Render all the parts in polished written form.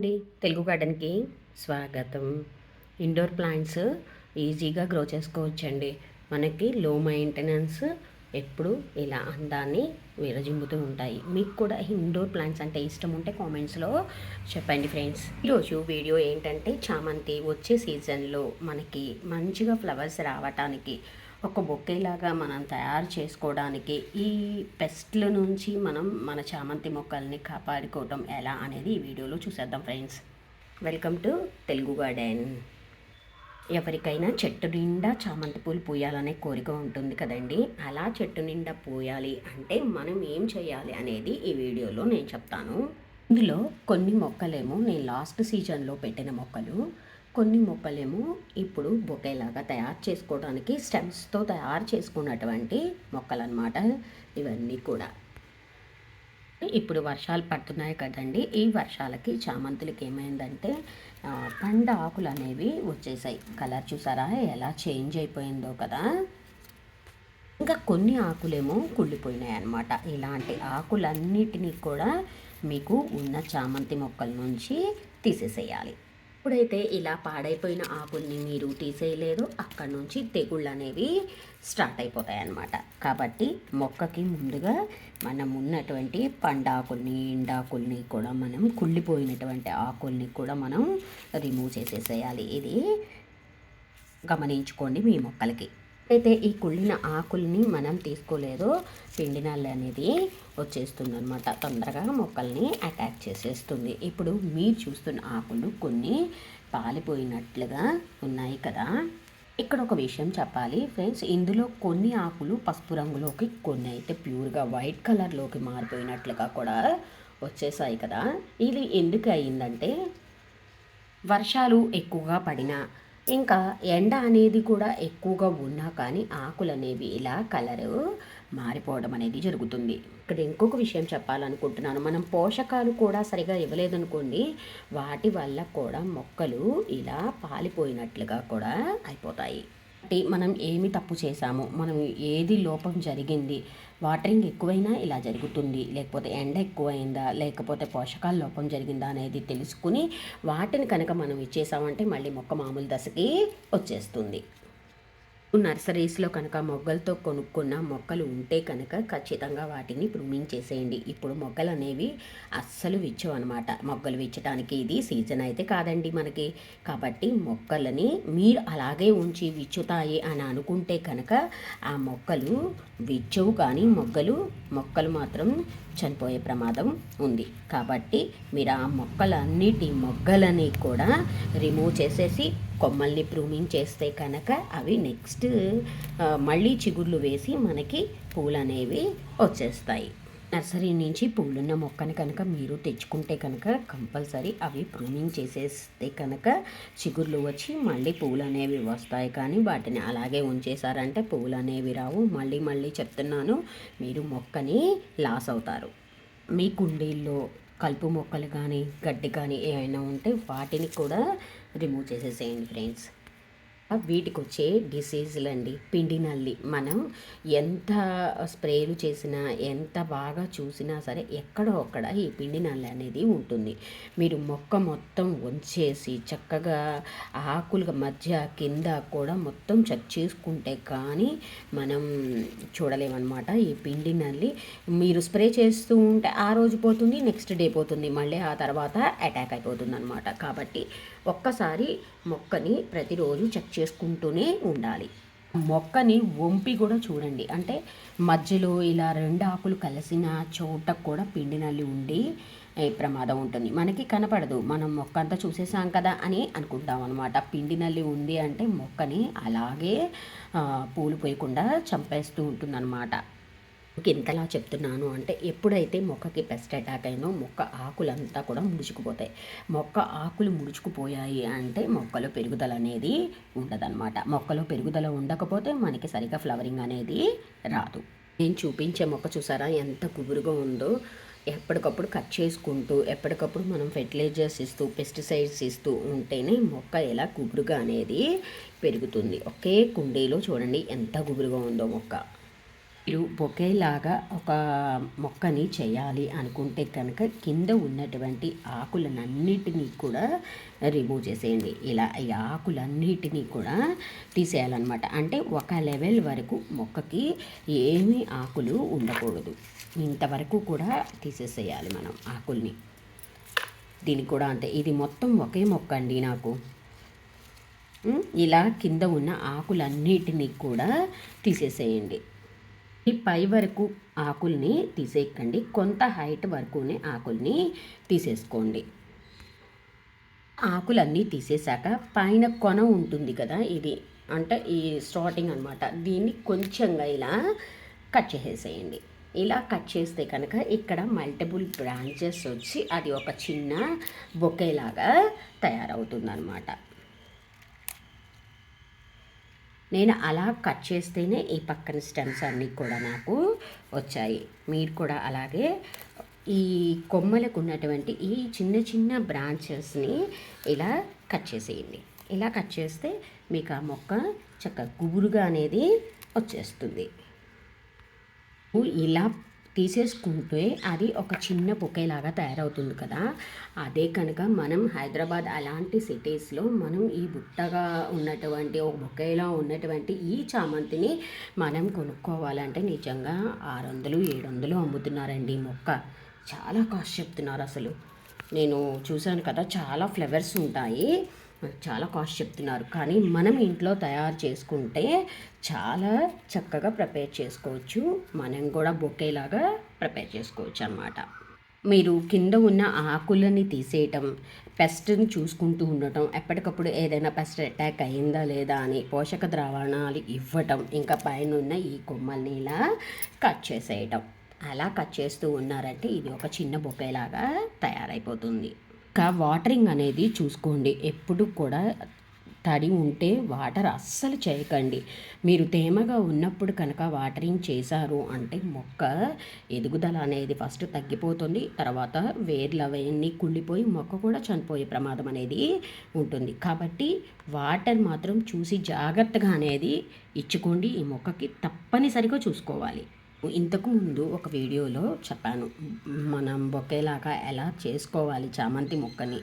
అండి తెలుగు గార్డెన్కి స్వాగతం. Indoor plants ఈజీగా గ్రో చేసుకోవచ్చండి. మనకి లో మెయింటెనెన్స్, ఎప్పుడు ఇలా అందాన్ని విరజిమ్ముతూ ఉంటాయి. మీకు కూడా ఇండోర్ ప్లాంట్స్ అంటే ఇష్టం ఉంటే కామెంట్స్లో చెప్పండి ఫ్రెండ్స్. ఈరోజు వీడియో ఏంటంటే చామంతి వచ్చే సీజన్లో మనకి మంచిగా ఫ్లవర్స్ రావటానికి ఒక బొకేలాగా మనం తయారు చేసుకోవడానికి ఈ పెస్ట్ల నుంచి మనం మన చామంతి మొక్కల్ని కాపాడుకోవటం ఎలా అనేది ఈ వీడియోలో చూసేద్దాం friends. Welcome to Telugu garden. ఎవరికైనా చెట్టు నిండా చామంతి పూలు పూయాలనే కోరిక ఉంటుంది కదండి. అలా చెట్టు నిండా పూయాలి అంటే మనం ఏం చేయాలి అనేది ఈ వీడియోలో నేను చెప్తాను. ఇందులో కొన్ని మొక్కలేమో నేను లాస్ట్ సీజన్లో పెట్టిన మొక్కలు, కొన్ని మొక్కలేమో ఇప్పుడు బొకేలాగా తయారు చేసుకోవడానికి స్టెమ్స్తో తయారు చేసుకున్నటువంటి మొక్కలు అన్నమాట. ఇవన్నీ కూడా ఇప్పుడు వర్షాలు పడుతున్నాయి కదండి. ఈ వర్షాలకి చామంతులకి ఏమైందంటే పండ ఆకులు అనేవి వచ్చేసాయి. కలర్ చూసారా ఎలా చేంజ్ అయిపోయిందో కదా. ఇంకా కొన్ని ఆకులేమో కుళ్ళిపోయినాయి అన్నమాట. ఇలాంటి ఆకులన్నిటినీ కూడా మీకు ఉన్న చామంతి మొక్కల నుంచి తీసేసేయాలి. ఎప్పుడైతే ఇలా పాడైపోయిన ఆకుల్ని మీరు తీసేయలేదో అక్కడి నుంచి తెగుళ్ళు అనేవి స్టార్ట్ అయిపోతాయి అన్నమాట. కాబట్టి మొక్కకి ముందుగా మనం ఉన్నటువంటి పండాకుల్ని, ఎండాకుల్ని కూడా మనం కుళ్ళిపోయినటువంటి ఆకుల్ని కూడా మనం రిమూవ్ చేసేసేయాలి. ఇది గమనించుకోండి మీ మొక్కలకి. అయితే ఈ కుళ్ళిన ఆకుల్ని మనం తీసుకోలేదో పిండి నల్లి అనేది వచ్చేస్తుంది అనమాట. తొందరగా మొక్కల్ని అటాక్ చేసేస్తుంది. ఇప్పుడు మీరు చూస్తున్న ఆకులు కొన్ని పాలిపోయినట్లుగా ఉన్నాయి కదా. ఇక్కడ ఒక విషయం చెప్పాలి ఫ్రెండ్స్. ఇందులో కొన్ని ఆకులు పసుపు రంగులోకి, కొన్ని అయితే ప్యూర్గా వైట్ కలర్లోకి మారిపోయినట్లుగా కూడా వచ్చేసాయి కదా. ఇది ఎందుకు అయిందంటే వర్షాలు ఎక్కువగా పడినా, ఇంకా ఎండ అనేది కూడా ఎక్కువగా ఉన్నా కానీ ఆకులు అనేవి ఇలా కలరు మారిపోవడం అనేది జరుగుతుంది. ఇక్కడ ఇంకొక విషయం చెప్పాలనుకుంటున్నాను. మనం పోషకాలు కూడా సరిగా ఇవ్వలేదనుకోండి, వాటి వల్ల కూడా మొక్కలు ఇలా పాలిపోయినట్లుగా కూడా అయిపోతాయి. మనం ఏమి తప్పు చేశాము, మనం ఏది లోపం జరిగింది, వాటరింగ్ ఎక్కువైనా ఇలా జరుగుతుంది, లేకపోతే ఎండ ఎక్కువైందా, లేకపోతే పోషకాల లోపం జరిగిందా అనేది తెలుసుకుని వాటిని కనుక మనం ఇచ్చేసామంటే మళ్ళీ మొక్క మామూలు దశకి వచ్చేస్తుంది. నర్సరీస్లో కనుక మొగ్గలతో కొనుక్కున్న మొక్కలు ఉంటే కనుక ఖచ్చితంగా వాటిని ప్రూనింగ్ చేసేయండి. ఇప్పుడు మొగ్గలు అనేవి అస్సలు విచ్చవు అనమాట. మొగ్గలు విచ్చడానికి ఇది సీజన్ అయితే కాదండి మనకి. కాబట్టి మొక్కలని మీరు అలాగే ఉంచి విచ్చుతాయి అని అనుకుంటే కనుక ఆ మొక్కలు విచ్చవు, కానీ మొక్కలు మాత్రం చనిపోయే ప్రమాదం ఉంది. కాబట్టి మీరు ఆ మొగ్గలని కూడా రిమూవ్ చేసేసి కొమ్మల్ని ప్రూనింగ్ చేస్తే కనుక అవి నెక్స్ట్ మళ్ళీ చిగుర్లు వేసి మనకి పూలు అనేవి వచ్చేస్తాయి. నర్సరీ నుంచి పూలున్న మొక్కని కనుక మీరు తెచ్చుకుంటే కనుక కంపల్సరీ అవి ప్రూనింగ్ చేసేస్తే కనుక చిగుర్లు వచ్చి మళ్ళీ పూలు అనేవి వస్తాయి. కానీ వాటిని అలాగే ఉంచేశారంటే పూలు అనేవి రావు. మళ్ళీ చెప్తున్నాను, మీరు మొక్కని లాస్ అవుతారు. మీ కుండీల్లో కలుపు మొక్కలు కానీ గడ్డి కానీ ఏమైనా ఉంటే వాటిని కూడా రిమూవ్ చేసేసేయండి ఫ్రెండ్స్. వీటికి వచ్చే డిసీజులు అండి, పిండి నల్లి. మనం ఎంత స్ప్రేలు చేసినా, ఎంత బాగా చూసినా సరే ఎక్కడో ఒక్కడ ఈ పిండి నల్లి అనేది ఉంటుంది. మీరు మొక్క మొత్తం వంచేసి చక్కగా ఆకుల మధ్య కింద కూడా మొత్తం చెక్ చేసుకుంటే కానీ మనం చూడలేమన్నమాట ఈ పిండి నల్లి. మీరు స్ప్రే చేస్తూ ఉంటే ఆ రోజు పోతుంది, నెక్స్ట్ డే పోతుంది, మళ్ళీ ఆ తర్వాత అటాక్ అయిపోతుంది అనమాట. కాబట్టి ఒక్కసారి మొక్కని ప్రతిరోజు చెక్ చేసుకుంటూనే ఉండాలి. మొక్కని వంపి కూడా చూడండి. అంటే మధ్యలో ఇలా రెండు ఆకులు కలిసిన చోట కూడా పిండి నల్లి ఉండి ప్రమాదం ఉంటుంది. మనకి కనపడదు, మనం మొక్క అంతా చూసేసాం కదా అని అనుకుంటాం అనమాట. పిండి నల్లి ఉంది అంటే మొక్కని అలాగే పూలు పోయకుండా చంపేస్తూ ఉంటుందన్నమాట. ఇంతలా చెప్తున్నాను అంటే ఎప్పుడైతే మొక్కకి పెస్ట్ అటాక్ అయినో మొక్క ఆకులంతా కూడా ముడుచుకుపోతాయి. మొక్క ఆకులు ముడుచుకుపోయాయి అంటే మొక్కలో పెరుగుదల అనేది ఉండదన్నమాట. మొక్కలో పెరుగుదల ఉండకపోతే మనకి సరిగా ఫ్లవరింగ్ అనేది రాదు. నేను చూపించే మొక్క చూసారా ఎంత గుబురుగా ఉందో. ఎప్పటికప్పుడు కట్ చేసుకుంటూ ఎప్పటికప్పుడు మనం ఫెర్టిలైజర్స్ ఇస్తూ పెస్టిసైడ్స్ ఇస్తూ ఉంటేనే మొక్క ఎలా గుబురుగా అనేది పెరుగుతుంది. ఒకే కుండీలో చూడండి ఎంత గుబురుగా ఉందో మొక్క. మీరు బొకేలాగా ఒక మొక్కని చేయాలి అనుకుంటే కనుక కింద ఉన్నటువంటి ఆకులన్నిటినీ కూడా రిమూవ్ చేసేయండి. ఇలా ఈ ఆకులన్నిటినీ కూడా తీసేయాలన్నమాట. అంటే ఒక లెవెల్ వరకు మొక్కకి ఏమీ ఆకులు ఉండకూడదు. ఇంతవరకు కూడా తీసేసేయాలి మనం ఆకుల్ని. దీనికి కూడా అంతే. ఇది మొత్తం ఒకే మొక్క అండి నాకు. ఇలా కింద ఉన్న ఆకులన్నిటినీ కూడా తీసేసేయండి. ఈ పై వరకు ఆకుల్ని తీసేయకండి, కొంత హైట్ వరకునే ఆకుల్ని తీసేసుకోండి. ఆకులన్నీ తీసేశాక పైన కొన ఉంటుంది కదా, ఇది అంటే ఈ స్టార్టింగ్ అనమాట, దీన్ని కొంచెంగా ఇలా కట్ చేసేసేయండి. ఇలా కట్ చేస్తే కనుక ఇక్కడ మల్టిపుల్ బ్రాంచెస్ వచ్చి అది ఒక చిన్న బొకేలాగా తయారవుతుంది అనమాట. నేను అలా కట్ చేస్తేనే ఈ పక్కన స్టెమ్స్ అన్నీ కూడా నాకు వచ్చాయి. మీరు కూడా అలాగే ఈ కొమ్మలకు ఉన్నటువంటి ఈ చిన్న చిన్న బ్రాంచెస్ని ఇలా కట్ చేసేయండి. ఇలా కట్ చేస్తే మీకు ఆ మొక్క చక్కగా గుబురుగా అనేది వచ్చేస్తుంది. ఇలా తీసేసుకుంటే అది ఒక చిన్న బొకేలాగా తయారవుతుంది కదా. అదే కనుక మనం హైదరాబాద్ అలాంటి సిటీస్లో మనం ఈ బుట్టగా ఉన్నటువంటి ఒక బొకేలా ఉన్నటువంటి ఈ చామంతిని మనం కొనుక్కోవాలంటే నిజంగా 600-700 అమ్ముతున్నారండి మొక్క. చాలా కాస్ట్ చెప్తున్నారు అసలు. నేను చూశాను కదా, చాలా ఫ్లవర్స్ ఉంటాయి, చాలా కాస్ట్ చెప్తున్నారు. కానీ మనం ఇంట్లో తయారు చేసుకుంటే చాలా చక్కగా ప్రిపేర్ చేసుకోవచ్చు. మనం కూడా బొకేలాగా ప్రిపేర్ చేసుకోవచ్చు అన్నమాట. మీరు కింద ఉన్న ఆకులని తీసేయటం, పెస్ట్ని చూసుకుంటూ ఉండటం, ఎప్పటికప్పుడు ఏదైనా పెస్ట్ అటాక్ అయిందా లేదా అని పోషక ద్రావణాలు ఇవ్వటం, ఇంకా పైన ఉన్న ఈ కొమ్మల్ని ఇలా కట్ చేసేయటం. అలా కట్ చేస్తూ ఉన్నారంటే ఇది ఒక చిన్న బొకేలాగా తయారైపోతుంది. ఇంకా వాటరింగ్ అనేది చూసుకోండి. ఎప్పుడు కూడా తడి ఉంటే వాటర్ అస్సలు చేయకండి. మీరు తేమగా ఉన్నప్పుడు కనుక వాటరింగ్ చేశారు అంటే మొక్క ఎదుగుదల అనేది ఫస్ట్ తగ్గిపోతుంది. తర్వాత వేర్లు అవన్నీ కుళ్ళిపోయి మొక్క కూడా చనిపోయే ప్రమాదం అనేది ఉంటుంది. కాబట్టి వాటర్ మాత్రం చూసి జాగ్రత్తగా అనేది ఇచ్చుకోండి. ఈ మొక్కకి తప్పనిసరిగా చూసుకోవాలి. ఇంతకు ముందు ఒక వీడియోలో చెప్పాను, మనం బొకేలాగా ఎలా చేసుకోవాలి చామంతి మొక్కని,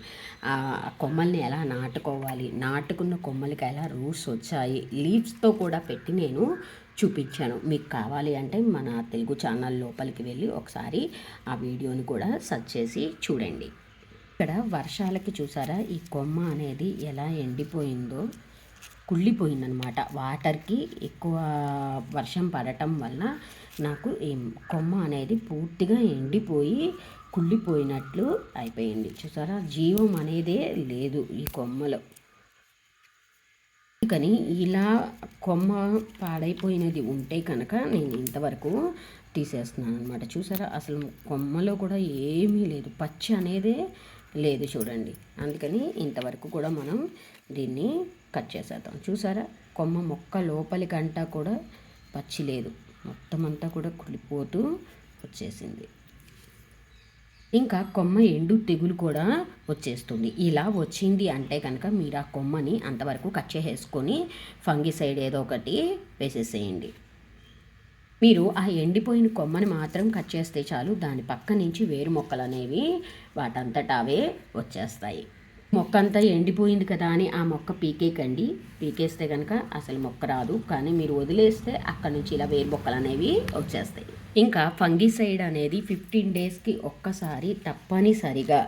కొమ్మల్ని ఎలా నాటుకోవాలి, నాటుకున్న కొమ్మలకి ఎలా రూట్స్ వచ్చాయి, లీవ్స్తో కూడా పెట్టి నేను చూపించాను. మీకు కావాలి అంటే మన తెలుగు ఛానల్ లోపలికి వెళ్ళి ఒకసారి ఆ వీడియోని కూడా సెర్చ్ చేసి చూడండి. ఇక్కడ వర్షాలకి చూసారా ఈ కొమ్మ అనేది ఎలా ఎండిపోయిందో, కుళ్ళిపోయిందనమాట. వాటర్కి ఎక్కువ వర్షం పడటం వల్ల నాకు ఈ కొమ్మ అనేది పూర్తిగా ఎండిపోయి కుళ్ళిపోయినట్లు అయిపోయింది. చూసారా, జీవం అనేదే లేదు ఈ కొమ్మలో. కానీ ఇలా కొమ్మ పాడైపోయినది ఉంటే కనుక నేను ఇంతవరకు తీసేస్తున్నాను అనమాట. చూసారా, అసలు కొమ్మలో కూడా ఏమీ లేదు, పచ్చి అనేదే లేదు చూడండి. అందుకని ఇంతవరకు కూడా మనం దీన్ని కట్ చేసేద్దాం. చూసారా, కొమ్మ మొక్క లోపలికంటా కూడా పచ్చి లేదు, మొత్తం అంతా కూడా కుళ్ళిపోతూ వచ్చేసింది. ఇంకా కొమ్మ ఎండు తెగులు కూడా వచ్చేస్తుంది. ఇలా వచ్చింది అంటే కనుక మీరు ఆ కొమ్మని అంతవరకు కట్ చేసేసుకొని ఫంగిసైడ్ ఏదో ఒకటి వేసేసేయండి. మీరు ఆ ఎండిపోయిన కొమ్మని మాత్రం కట్ చేస్తే చాలు, దాని పక్క నుంచి వేరు మొక్కలు అనేవి వాటంతటా అవే వచ్చేస్తాయి. మొక్క అంతా ఎండిపోయింది కదా అని ఆ మొక్క పీకేకండి. పీకేస్తే కనుక అసలు మొక్క రాదు. కానీ మీరు వదిలేస్తే అక్కడ నుంచి ఇలా వేరు మొక్కలు అనేవి వచ్చేస్తాయి. ఇంకా ఫంగిసైడ్ అనేది 15 డేస్కి ఒక్కసారి తప్పనిసరిగా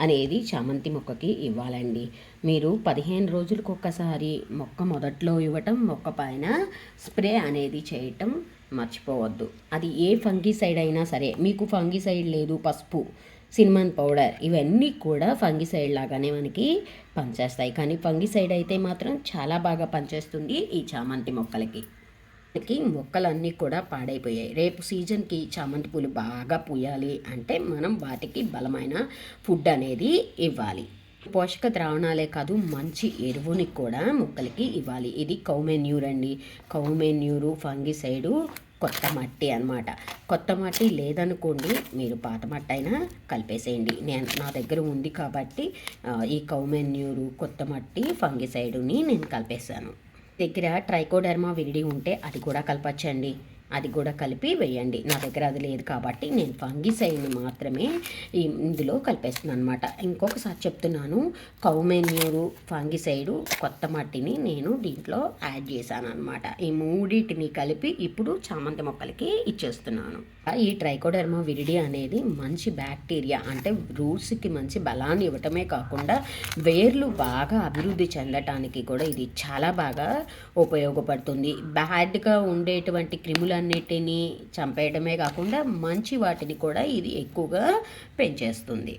అనేది చామంతి మొక్కకి ఇవ్వాలండి. మీరు 15 రోజులకు ఒక్కసారి మొక్క మొదట్లో ఇవ్వటం, మొక్క పైన స్ప్రే అనేది చేయటం మర్చిపోవద్దు. అది ఏ ఫంగిసైడ్ అయినా సరే. మీకు ఫంగిసైడ్ లేదు, పసుపు, సినమన్ పౌడర్ ఇవన్నీ కూడా ఫంగిసైడ్ లాగానే మనకి పనిచేస్తాయి. కానీ ఫంగిసైడ్ అయితే మాత్రం చాలా బాగా పనిచేస్తుంది ఈ చామంతి మొక్కలకి. మొక్కలన్నీ కూడా పాడైపోయాయి. రేపు సీజన్కి చామంతి పూలు బాగా పూయాలి అంటే మనం వాటికి బలమైన ఫుడ్ అనేది ఇవ్వాలి. పోషక ద్రావణాలే కాదు, మంచి ఎరువుని కూడా మొక్కలకి ఇవ్వాలి. ఇది కౌ మెన్యూర్ అండి. కౌ మెన్యూరు, ఫంగిసైడు, కొత్త మట్టి అనమాట. కొత్త మట్టి లేదనుకోండి, మీరు పాత మట్టి అయినా కలిపేసేయండి. నా దగ్గర ఉంది కాబట్టి ఈ కౌ మెన్యూరు, కొత్త మట్టి, ఫంగిసైడుని నేను కలిపేసాను. దగ్గర ట్రైకోడర్మా విరిడి ఉంటే అది కూడా కలపచ్చండి. అది కూడా కలిపి వేయండి. నా దగ్గర అది లేదు కాబట్టి నేను ఫంగిసైడ్ని మాత్రమే ఇందులో కలిపేస్తున్నాను అనమాట. ఇంకొకసారి చెప్తున్నాను, కౌ మెన్యూరు, ఫంగిసైడు, కొత్త మట్టిని నేను దీంట్లో యాడ్ చేశాను అనమాట. ఈ మూడింటిని కలిపి ఇప్పుడు చామంతి మొక్కలకి ఇచ్చేస్తున్నాను. ఈ ట్రైకోడర్మా విరిడి అనేది మంచి బ్యాక్టీరియా, అంటే రూట్స్కి మంచి బలాన్ని ఇవ్వటమే కాకుండా వేర్లు బాగా అభివృద్ధి చెందటానికి కూడా ఇది చాలా బాగా ఉపయోగపడుతుంది. బ్యాడ్గా ఉండేటువంటి క్రిములన్నిటినీ చంపేయడమే కాకుండా మంచి వాటిని కూడా ఇది ఎక్కువగా పెంచేస్తుంది.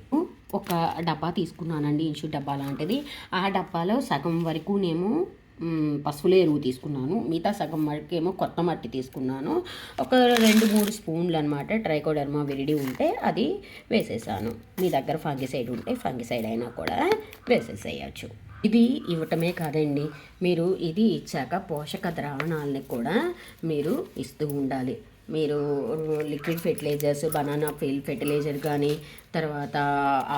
ఒక డబ్బా తీసుకున్నానండి, ఇన్షు డబ్బా లాంటిది. ఆ డబ్బాలో సగం వరకు నేను పసుపుల ఎరువు తీసుకున్నాను, మిగతా సగం మట్టికేమో కొత్త మట్టి తీసుకున్నాను. ఒక 2-3 స్పూన్లు అనమాట ట్రైకోడర్మా విరిడి ఉంటే అది వేసేసాను. మీ దగ్గర ఫంగిసైడ్ ఉంటే ఫంగిసైడ్ అయినా కూడా వేసేసేయచ్చు. ఇది ఇవ్వటమే కాదండి, మీరు ఇది ఇచ్చాక పోషక ద్రావణాలని కూడా మీరు ఇస్తూ ఉండాలి. మీరు liquid fertilizers, banana peel fertilizer కానీ, తర్వాత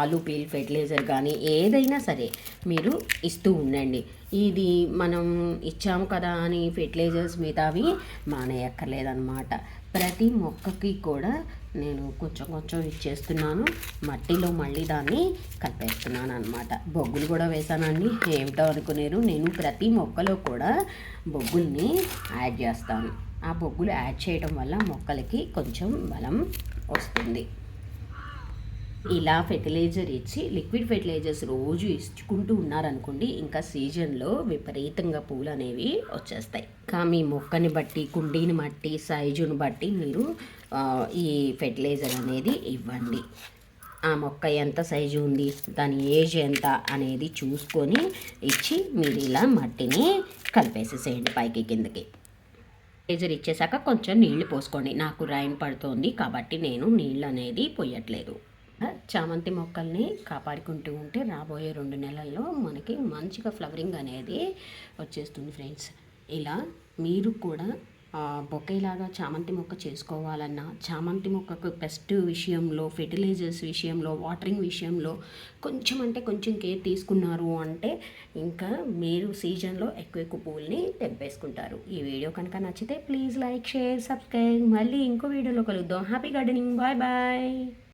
ఆలు పీల్ ఫెర్టిలైజర్ కానీ ఏదైనా సరే మీరు ఇస్తూ ఉండండి. ఇది మనం ఇచ్చాము కదా అని ఫెర్టిలైజర్స్ మిగతావి మానేయక్కర్లేదన్నమాట. ప్రతి మొక్కకి కూడా నేను కొంచెం కొంచెం ఇచ్చేస్తున్నాను. మట్టిలో మళ్ళీ దాన్ని కలిపేస్తున్నాను అనమాట. బొగ్గులు కూడా వేసానండి. ఏమిటో అనుకునేరు, నేను ప్రతి మొక్కలో కూడా బొగ్గుల్ని యాడ్ చేస్తాను. ఆ బొగ్గులు యాడ్ చేయడం వల్ల మొక్కలకి కొంచెం బలం వస్తుంది. ఇలా ఫెర్టిలైజర్ ఇచ్చి లిక్విడ్ ఫెర్టిలైజర్స్ రోజు ఇచ్చుకుంటూ ఉన్నారనుకోండి, ఇంకా సీజన్లో విపరీతంగా పూలు అనేవి వచ్చేస్తాయి. ఇంకా మీ మొక్కని బట్టి, కుండీని బట్టి, సైజుని బట్టి మీరు ఈ ఫెర్టిలైజర్ అనేది ఇవ్వండి. ఆ మొక్క ఎంత సైజు ఉంది, దాని ఏజ్ ఎంత అనేది చూసుకొని ఇచ్చి మీరు ఇలా మట్టిని కలిపేసేసేయండి పైకి కిందకి. ఫెర్టిలైజర్ ఇచ్చేసాక కొంచెం నీళ్లు పోసుకోండి. నాకు రైన్ పడుతోంది కాబట్టి నేను నీళ్ళు అనేది పోయట్లేదు. చామంతి మొక్కల్ని కాపాడుకుంటూ ఉంటే రాబోయే 2 నెలల్లో మనకి మంచిగా ఫ్లవరింగ్ అనేది వచ్చేస్తుంది ఫ్రెండ్స్. ఇలా మీరు కూడా బొకేలాగా చామంతి మొక్క చేసుకోవాలన్నా, చామంతి మొక్కకు పెస్ట్ విషయంలో, ఫెర్టిలైజర్స్ విషయంలో, వాటరింగ్ విషయంలో కొంచెం అంటే కొంచెం కేర్ తీసుకున్నారు అంటే ఇంకా మీరు సీజన్లో ఎక్కువ పువ్వుల్ని తెంపేసుకుంటారు. ఈ వీడియో కనుక నచ్చితే ప్లీజ్ లైక్, షేర్, సబ్స్క్రైబ్. మళ్ళీ ఇంకో వీడియోలో కలుద్దాం. Happy gardening. Bye bye.